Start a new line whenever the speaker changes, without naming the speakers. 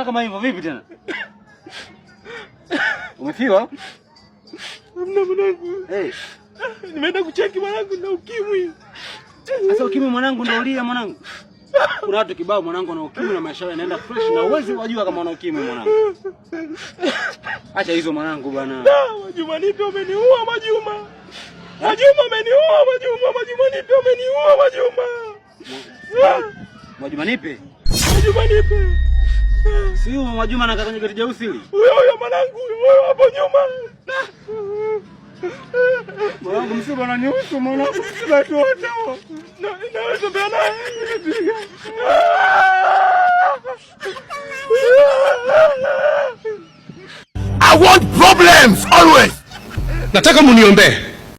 kama hivyo vipi tena? Umefiwa?
Hamna mwanangu. Nimeenda kucheki mwanangu na ukimwi.
Sasa ukimwi mwanangu ndio ulia mwanangu. Kuna watu kibao mwanangu na ukimwi na maisha yao yanaenda fresh na uwezi wajua kama una ukimwi mwanangu. Acha hizo mwanangu bwana.
Majuma nipe umeniua Majuma. Majuma umeniua Majuma. Majuma nipe umeniua Majuma.
Majuma nipe.
Majuma nipe.
Sio Majuma na kwenye gari jeusi hili.
Huyo mwanangu, huyo hapo nyuma.
Mwanangu msiba ananihusu mwanangu, msiba tu wote.
Naweza bia naye.
I want problems always.
Nataka muniombee.